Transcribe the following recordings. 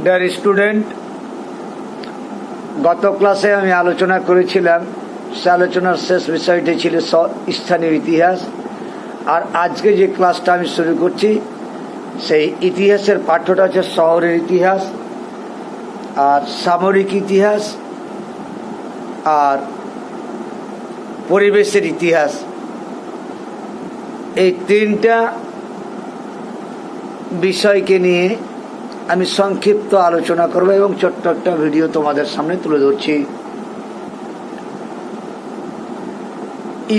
Dear student, গত ক্লাসে আমি আলোচনা করেছিলাম, সে আলোচনার শেষ বিষয়টি ছিল স্থানীয় ইতিহাস। আর আজকে যে ক্লাসটা আমি শুরু করছি সেই ইতিহাসের পাঠ্যটা হচ্ছে শহরের ইতিহাস, আর সামরিক ইতিহাস, আর পরিবেশের ইতিহাস। এই তিনটা বিষয়কে নিয়ে আমি সংক্ষিপ্ত আলোচনা করব এবং ছোট্ট একটা ভিডিও তোমাদের সামনে তুলে ধরছি।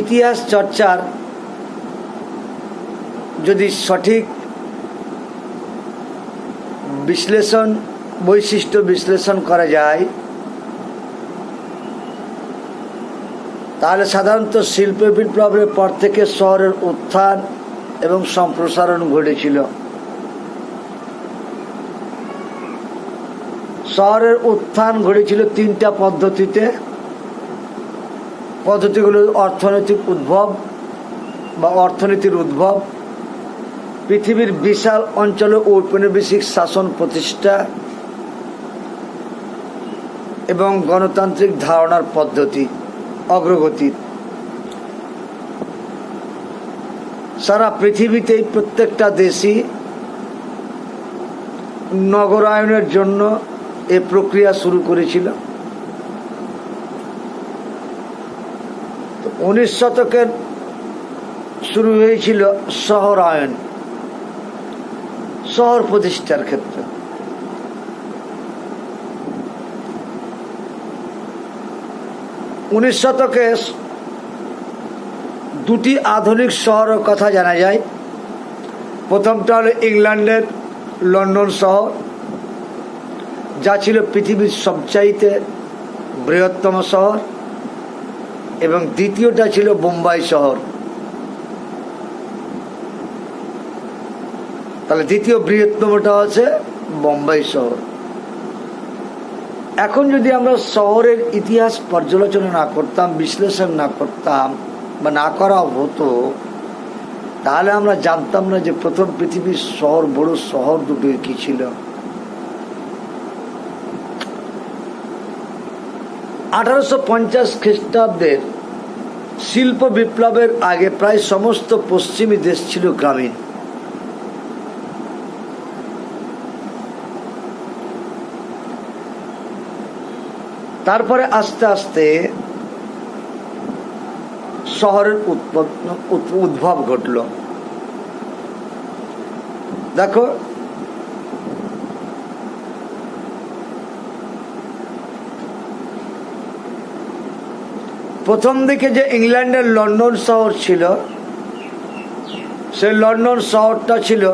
ইতিহাস চর্চার যদি সঠিক বৈশিষ্ট্য বিশ্লেষণ করা যায়, তাহলে সাধারণত শিল্প বিপ্লবের পর থেকে শহরের উত্থান এবং সম্প্রসারণ ঘটেছিল। শহরের উত্থান ঘটেছিল তিনটা পদ্ধতিতে। পদ্ধতিগুলো অর্থনীতির উদ্ভব, পৃথিবীর বিশাল অঞ্চলে ঔপনিবেশিক শাসন প্রতিষ্ঠা এবং গণতান্ত্রিক ধারণার পদ্ধতি অগ্রগতি। সারা পৃথিবীতেই প্রত্যেকটা দেশই নগরায়নের জন্য এই প্রক্রিয়া শুরু করেছিল। 19 শতকের শুরু হয়েছিল শহরায়ন, শহর প্রতিষ্ঠার ক্ষেত্রে। উনিশ শতকে দুটি আধুনিক শহরের কথা জানা যায়। প্রথমটা হলো ইংল্যান্ডের লন্ডন শহর, যা ছিল পৃথিবীর সবচাইতে বৃহত্তম শহর, এবং দ্বিতীয়টা ছিল বোম্বাই শহর। তাহলে দ্বিতীয় বৃহত্তমটা হচ্ছে বোম্বাই শহর। এখন যদি আমরা শহরের ইতিহাস পর্যালোচনা না করতাম, বিশ্লেষণ না করতাম বা না করা হতো, তাহলে আমরা জানতাম না যে প্রথম পৃথিবীর বড় শহর দুটো কি ছিল। 1850 খ্রিস্টাব্দের শিল্প বিপ্লবের আগে প্রায় সমস্ত পশ্চিমী দেশ ছিল গ্রামীণ। তারপরে আস্তে আস্তে শহরের উদ্ভব ঘটল। দেখো, প্রথম দিকে যে ইংল্যান্ডের লন্ডন শহর ছিল, সেই লন্ডন শহরটা ছিল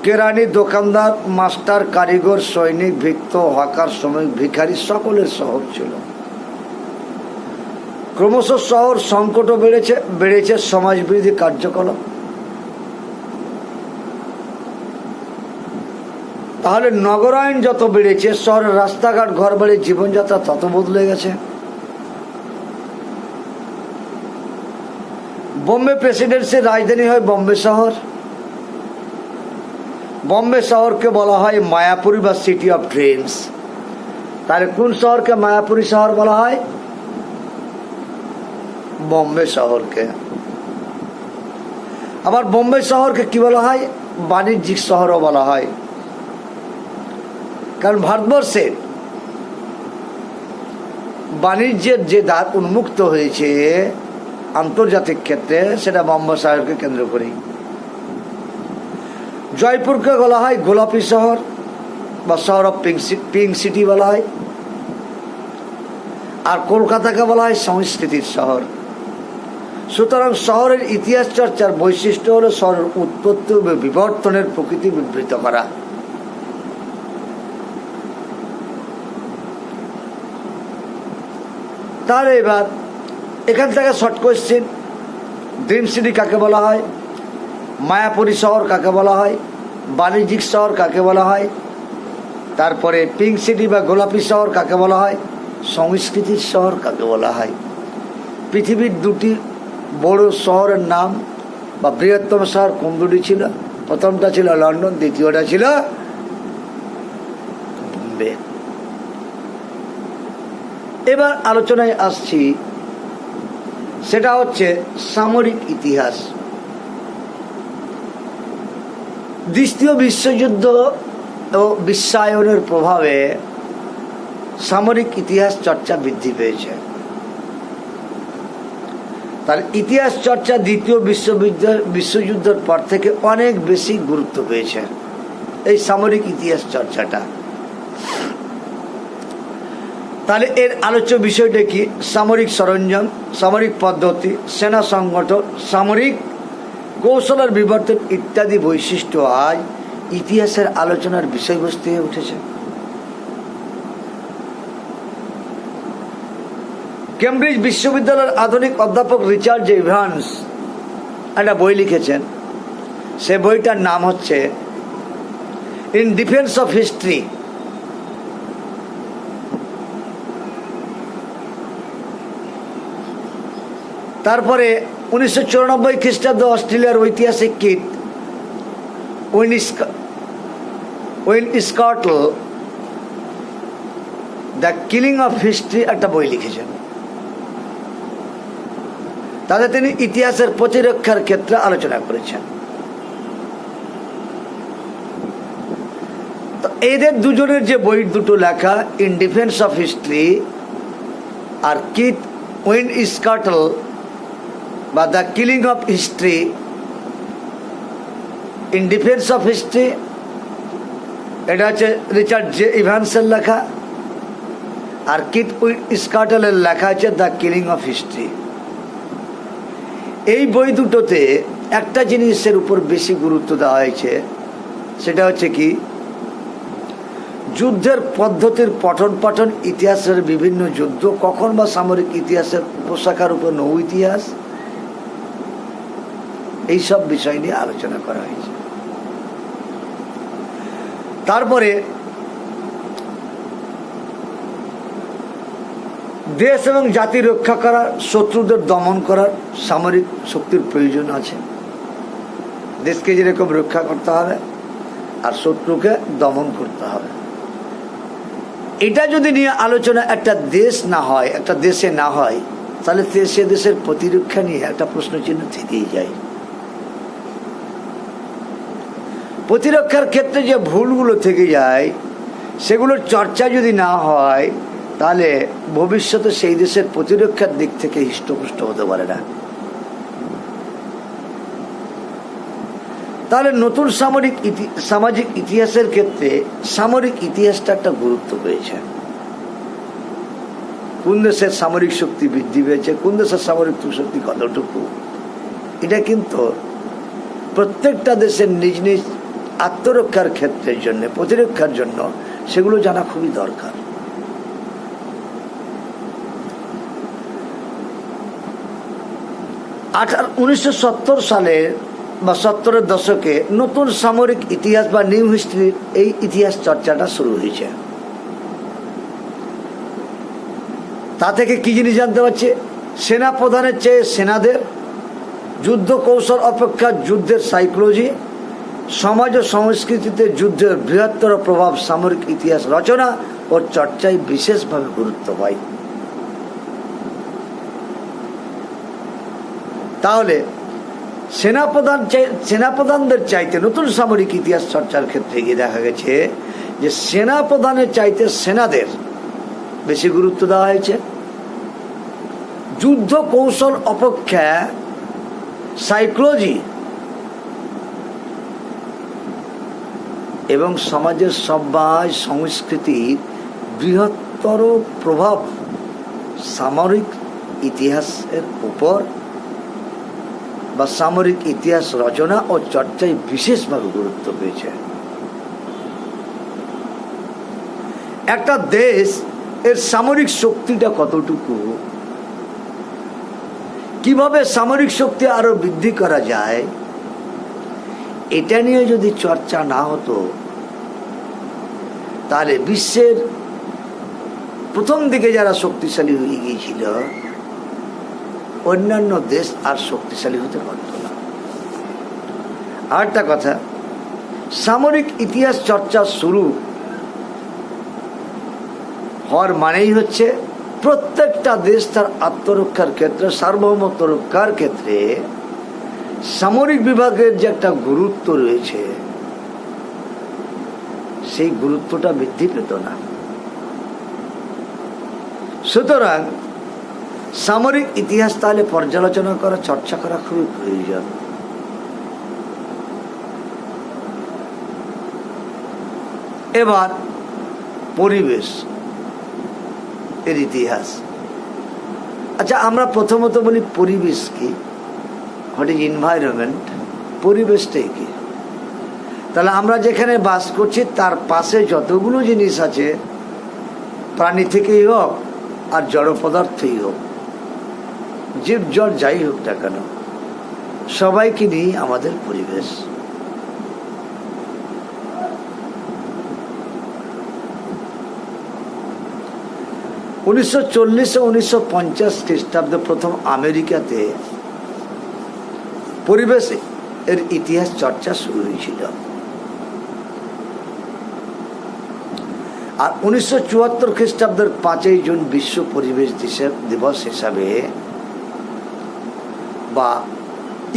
কেরানি, দোকানদার, মাস্টার, কারিগর, সৈনিক, ভৃত্য, হকার, শ্রমিক, ভিখারি সকলের শহর ছিল। ক্রমশ শহর সংকটও বেড়েছে সমাজবিরোধী কার্যকলাপ। তাহলে নগরায়ন যত বেড়েছে, শহরের রাস্তাঘাট, ঘরবাড়ি, জীবনযাত্রা তত বদলে গেছে। বোম্বে প্রেসিডেন্সির রাজধানী হয় বোম্বে শহর। বোম্বে শহরকে বলা হয় মায়াপুরী বা সিটি অফ ড্রিমস। তাহলে কোন শহরকে মায়াপুরী শহর বলা হয়? বোম্বে শহরকে। আবার বোম্বে শহরকে কি বলা হয়? বাণিজ্যিক শহরও বলা হয়। কারণ ভারতবর্ষের বাণিজ্যের যে দ্বার উন্মুক্ত হয়েছে আন্তর্জাতিক ক্ষেত্রে, সেটা বোম্বে শহরকে কেন্দ্র করেই। জয়পুরকে বলা হয় গোলাপি শহর বা শহর অফ পিঙ্ক সিটি বলা হয়। আর কলকাতাকে বলা হয় সংস্কৃতির শহর। সুতরাং শহরের ইতিহাস চর্চার বৈশিষ্ট্য হল শহরের উৎপত্তি ও বিবর্তনের প্রকৃতি বিবৃত করা। তাহলে এবার এখান থেকে শর্ট কোয়েশ্চেন, ড্রিম সিটি কাকে বলা হয়? মায়াপুরী শহর কাকে বলা হয়? বাণিজ্যিক শহর কাকে বলা হয়? তারপরে পিঙ্ক সিটি বা গোলাপি শহর কাকে বলা হয়? সংস্কৃতির শহর কাকে বলা হয়? পৃথিবীর দুটি বড় শহরের নাম বা বৃহত্তম শহর কোন দুটি ছিল? প্রথমটা ছিল লন্ডন, দ্বিতীয়টা ছিল নামবে। এবার আলোচনায় আসছি, সেটা হচ্ছে সামরিক ইতিহাস। দ্বিতীয় বিশ্বযুদ্ধ ও বিশ্বায়নের প্রভাবে সামরিক ইতিহাস চর্চা বৃদ্ধি পেয়েছে। তার ইতিহাস চর্চা দ্বিতীয় বিশ্বযুদ্ধের পর থেকে অনেক বেশি গুরুত্ব পেয়েছে এই সামরিক ইতিহাস চর্চাটা। তাহলে এর আলোচ্য বিষয়টা কি? সামরিক সরঞ্জাম, সামরিক পদ্ধতি, সেনা সংগঠন, সামরিক কৌশলের বিবর্তন ইত্যাদি বৈশিষ্ট্য আজ ইতিহাসের আলোচনার বিষয়বস্তু হয়ে উঠেছে। কেমব্রিজ বিশ্ববিদ্যালয়ের আধুনিক অধ্যাপক রিচার্ড জে ইভান্স একটা বই লিখেছেন। সে বইটার নাম হচ্ছে ইন ডিফেন্স অফ হিস্ট্রি। তারপরে 1994 খ্রিস্টাব্দে অস্ট্রেলিয়ার ঐতিহাসিক Keith Windschuttle the killing of history একটা বই লিখেছেন। তাতে তিনি ইতিহাসের প্রতিরক্ষার ক্ষেত্রে আলোচনা করেছেন। তো এদের দুজনের যে বই দুটো লেখা, ইন ডিফেন্স অফ হিস্ট্রি আর কিট উইনস্কটল বা the killing of history, in defence of history এটা হচ্ছে রিচার্ড জে ইভান্সের লেখা, আর কিট উইনস্কটলের লেখা হচ্ছে দ্য কিলিং অফ হিস্ট্রি। এই বই দুটোতে একটা জিনিসের উপর বেশি গুরুত্ব দেওয়া হয়েছে, সেটা হচ্ছে কি যুদ্ধের পদ্ধতির পঠন পাঠন, ইতিহাসের বিভিন্ন যুদ্ধ কখন বা সামরিক ইতিহাসের উপশাখার উপর নৌ ইতিহাস, এইসব বিষয় নিয়ে আলোচনা করা হয়েছে। তারপরে দেশ এবং জাতি রক্ষা করার, শত্রুদের দমন করার সামরিক শক্তির প্রয়োজন আছে। দেশকে যেরকম রক্ষা করতে হবে আর শত্রুকে দমন করতে হবে। এটা যদি নিয়ে আলোচনা একটা দেশ না হয়, একটা দেশে না হয়, তাহলে সে দেশের প্রতিরক্ষা নিয়ে একটা প্রশ্নচিহ্ন থেকেই যায়। প্রতিরক্ষার ক্ষেত্রে যে ভুলগুলো থেকে যায় সেগুলোর চর্চা যদি না হয়, তাহলে ভবিষ্যতে সেই দেশের প্রতিরক্ষার দিক থেকে হৃষ্টপুষ্ট হতে পারে না। তাহলে নতুন সামাজিক ইতিহাসের ক্ষেত্রে সামরিক ইতিহাসটা একটা গুরুত্ব পেয়েছে। কোন দেশের সামরিক শক্তি বৃদ্ধি পেয়েছে, কোন দেশের সামরিক শক্তি কতটুকু, এটা কিন্তু প্রত্যেকটা দেশের নিজ নিজ আত্মরক্ষার ক্ষেত্রের জন্য, প্রতিরক্ষার জন্য সেগুলো জানা খুবই দরকার। আঠারো 1970 সালের বা 70-এর দশকে নতুন সামরিক ইতিহাস বা নিউ হিস্ট্রির এই ইতিহাস চর্চাটা শুরু হয়েছে। তা থেকে কি জিনিস জানতে পারছে? সেনা প্রধানের চেয়ে সেনাদের, যুদ্ধ কৌশল অপেক্ষা যুদ্ধের সাইকোলজি, সমাজ ও সংস্কৃতিতে যুদ্ধের বৃহত্তর প্রভাব সামরিক ইতিহাস রচনা ও চর্চায় বিশেষভাবে গুরুত্ব পায়। তাহলে সেনাপ্রধানদের চাইতে নতুন সামরিক ইতিহাস চর্চার ক্ষেত্রে গিয়ে দেখা গেছে যে সেনাপ্রধানের চাইতে সেনাদের বেশি গুরুত্ব দেওয়া হয়েছে। যুদ্ধ কৌশল অপেক্ষা সাইকোলজি এবং সমাজের সবাই সংস্কৃতির বৃহত্তর প্রভাব সামরিক ইতিহাসের উপর বা সামরিক ইতিহাস রচনা ও চর্চায় বিশেষভাবে গুরুত্ব পেয়েছে। একটা দেশ এর সামরিক শক্তিটা কতটুকু, কিভাবে সামরিক শক্তি আরো বৃদ্ধি করা যায়, এটা নিয়ে যদি চর্চা না হতো, তাহলে বিশ্বের প্রথম দিকে যারা শক্তিশালী হয়ে গিয়েছিল অন্যান্য দেশ আর শক্তিশালী হতে পারত না। আরেকটা কথা, সামরিক ইতিহাস চর্চা শুরু হওয়ার মানেই হচ্ছে প্রত্যেকটা দেশ তার আত্মরক্ষার ক্ষেত্রে, সার্বভৌমত্ব রক্ষার ক্ষেত্রে সামরিক বিভাগের যে একটা গুরুত্ব রয়েছে, সেই গুরুত্বটা বৃদ্ধি পেত না। সুতরাং সামরিক ইতিহাস তাহলে পর্যালোচনা করা, চর্চা করা খুবই প্রয়োজন। এবার পরিবেশ এর ইতিহাস। আচ্ছা, আমরা প্রথমত বলি পরিবেশ কি, হোয়াট ইজ এনভায়রনমেন্ট, পরিবেশটাই কি। তাহলে আমরা যেখানে বাস করছি তার পাশে যতগুলো জিনিস আছে, প্রাণী থেকেই হোক আর জড় পদার্থই হোক, জীব জল যাই হোক না কেন, সবাইকে নিয়ে আমাদের পরিবেশ। উনিশশো 1950 খ্রিস্টাব্দে প্রথম আমেরিকাতে পরিবেশ এর ইতিহাস চর্চা শুরু হয়েছিল। আর 1974 খ্রিস্টাব্দের 5ই জুন বিশ্ব পরিবেশ দিবস হিসাবে বা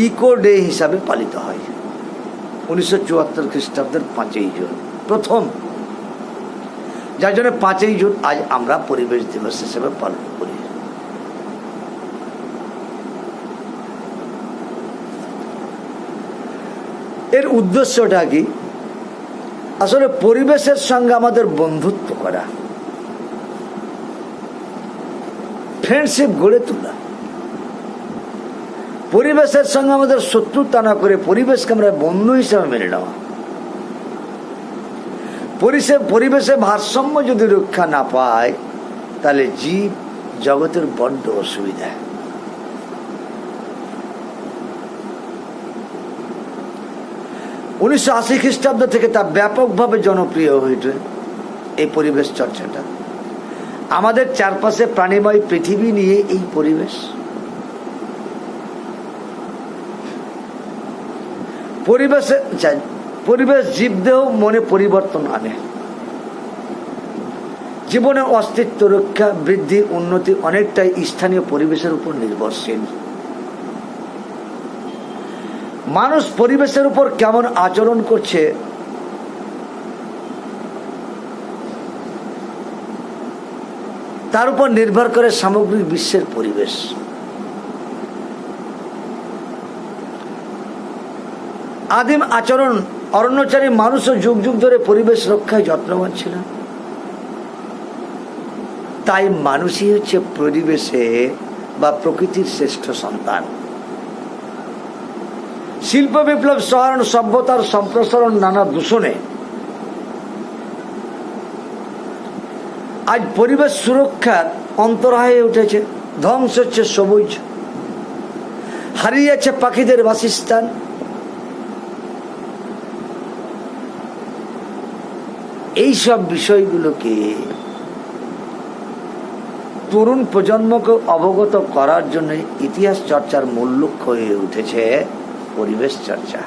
ইকো ডে হিসাবে পালিত হয়। 1974 খ্রিস্টাব্দের 5ই জুন প্রথম, যার জন্য 5ই জুন আজ আমরা পরিবেশ দিবস হিসেবে পালন করি। এর উদ্দেশ্যটা কি? আসলে পরিবেশের সঙ্গে আমাদের বন্ধুত্ব করা, ফ্রেন্ডশিপ গড়ে তোলা, পরিবেশের সঙ্গে আমাদের শত্রুতা না করে পরিবেশকে আমরা বন্ধু হিসাবে মেনে নেওয়া। পরিবেশে ভারসাম্য যদি রক্ষা না পায় তাহলে জীব জগতের বড্ড অসুবিধা। উনিশশো 80 খ্রিস্টাব্দ থেকে তা ব্যাপকভাবে জনপ্রিয় হয়েছে এই পরিবেশ চর্চাটা। আমাদের চারপাশে প্রাণীময় পৃথিবী নিয়ে এই পরিবেশ। পরিবেশ জীবদেহ মনে পরিবর্তন আনে। জীবনের অস্তিত্ব রক্ষা, বৃদ্ধি, উন্নতি অনেকটাই স্থানীয় পরিবেশের উপর নির্ভরশীল। মানুষ পরিবেশের উপর কেমন আচরণ করছে তার উপর নির্ভর করে সামগ্রিক বিশ্বের পরিবেশ। আদিম আচরণ, অরণ্যচারী মানুষও যুগ যুগ ধরে পরিবেশ রক্ষায় যত্নবান ছিল। তাই মানুষই হচ্ছে পরিবেশে বা প্রকৃতির শ্রেষ্ঠ সন্তান। শিল্প বিপ্লব, শহরায়ন, সভ্যতার সম্প্রসারণ, নানা দূষণে আজ পরিবেশ সুরক্ষার অন্তরায় হয়ে উঠেছে। ধ্বংস হচ্ছে সবুজ, হারিয়েছে পাখিদের বাসস্থান। এই সব বিষয়গুলোকে তরুণ প্রজন্মকে অবগত করার জন্য ইতিহাস চর্চার মূল লক্ষ্য হয়ে উঠেছে পরিবেশ চর্চা।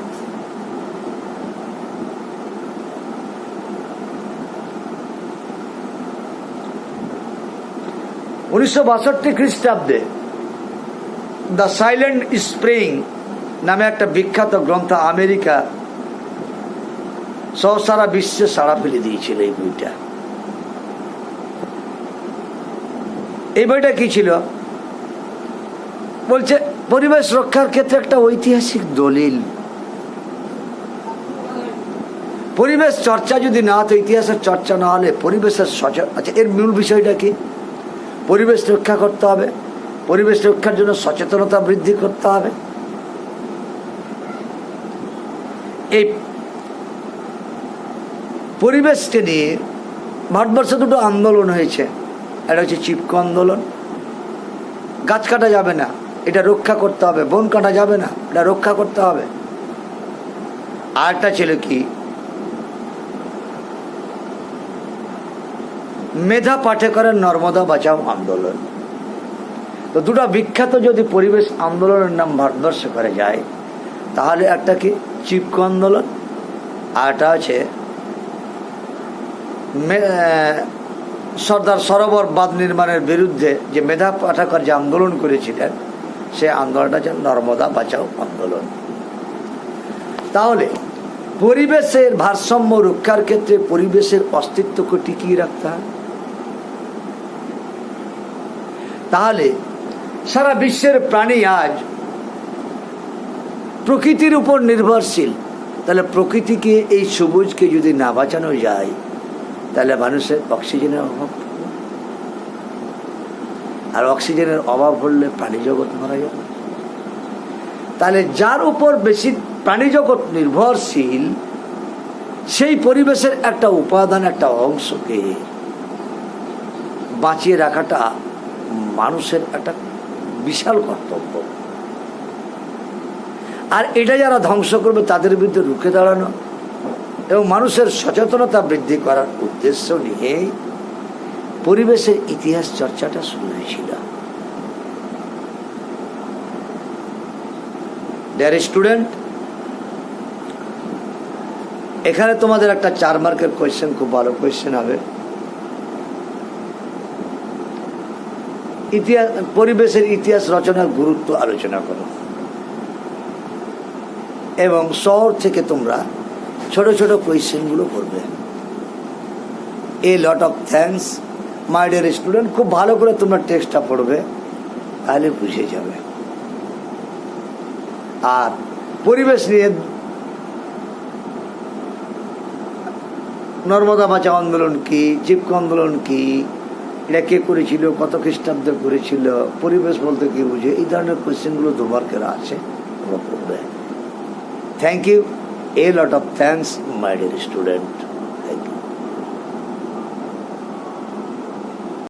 উনিশশো 62 খ্রিস্টাব্দে দ্য সাইলেন্ট স্প্রিং নামে একটা বিখ্যাত গ্রন্থ আমেরিকা সহ সারা বিশ্বে সাড়া ফেলে দিয়েছিল। এই বইটা কি ছিল? বলছে পরিবেশ রক্ষার ক্ষেত্রে একটা ঐতিহাসিক দলিল। পরিবেশ চর্চা যদি না হতো, ইতিহাসের চর্চা না হলে পরিবেশের আচ্ছা, এর মূল বিষয়টা কি? পরিবেশ রক্ষা করতে হবে, পরিবেশ রক্ষার জন্য সচেতনতা বৃদ্ধি করতে হবে। এই পরিবেশকে নিয়ে ভারতবর্ষে দুটো আন্দোলন হয়েছে। একটা হচ্ছে চিপকো আন্দোলন, গাছ কাটা যাবে না, এটা রক্ষা করতে হবে। বন কাটা যাবে না, এটা রক্ষা করতে হবে। আরেকটা ছিল কি, মেধা পাটেকরের নর্মদা বাঁচাও আন্দোলন। তো দুটো বিখ্যাত যদি পরিবেশ আন্দোলনের নাম ভারতবর্ষে করে যায়, তাহলে একটা কি চিপকো আন্দোলন, আর একটা আছে সর্দার সরোবর বাঁধ নির্মাণের বিরুদ্ধে যে মেধা পাঠাকর যে আন্দোলন করেছিলেন, সে আন্দোলনটা যে নর্মদা বাঁচাও আন্দোলন। তাহলে পরিবেশের ভারসাম্য রক্ষার ক্ষেত্রে পরিবেশের অস্তিত্বকে টিকিয়ে রাখতে হয়। তাহলে সারা বিশ্বের প্রাণী আজ প্রকৃতির উপর নির্ভরশীল। তাহলে প্রকৃতিকে, এই সবুজকে যদি না বাঁচানো যায়, তাহলে মানুষের অক্সিজেনের অভাব পড়বে, আর অক্সিজেনের অভাব হলে প্রাণী জগৎ মারা যাবে। তাহলে যার উপর বেশি প্রাণী জগৎ নির্ভরশীল, সেই পরিবেশের একটা উপাদান, একটা অংশকে বাঁচিয়ে রাখাটা মানুষের একটা বিশাল কর্তব্য। আর এটা যারা ধ্বংস করবে, তাদের বিরুদ্ধে রুখে দাঁড়ানো এবং মানুষের সচেতনতা বৃদ্ধি করার উদ্দেশ্য নিয়ে পরিবেশের ইতিহাস চর্চাটা শুরু হয়েছিল। ডিয়ার স্টুডেন্ট, এখানে তোমাদের একটা 4 মার্কের কোয়েশ্চেন, খুব ভালো কোয়েশ্চেন হবে। ইতিহাস, পরিবেশের ইতিহাস রচনার গুরুত্ব আলোচনা করো, এবং শহর থেকে তোমরা ছোট ছোট কোয়েশ্চেনগুলো করবে। A lot of thanks my dear student. খুব ভালো করে তোমরা টেক্সটটা পড়বে, তাহলে বুঝে যাবে। আর পরিবেশ নিয়ে নর্মদা বাঁচাও আন্দোলন কি, চিপকো আন্দোলন কি, এটা কে করেছিল, কত খ্রিস্টাব্দে করেছিল, পরিবেশ বলতে কি বুঝে, এই ধরনের কোয়েশ্চেনগুলো 2 মার্কের আছে, তোমরা পড়বে। Thank you, a lot of thanks my dear student.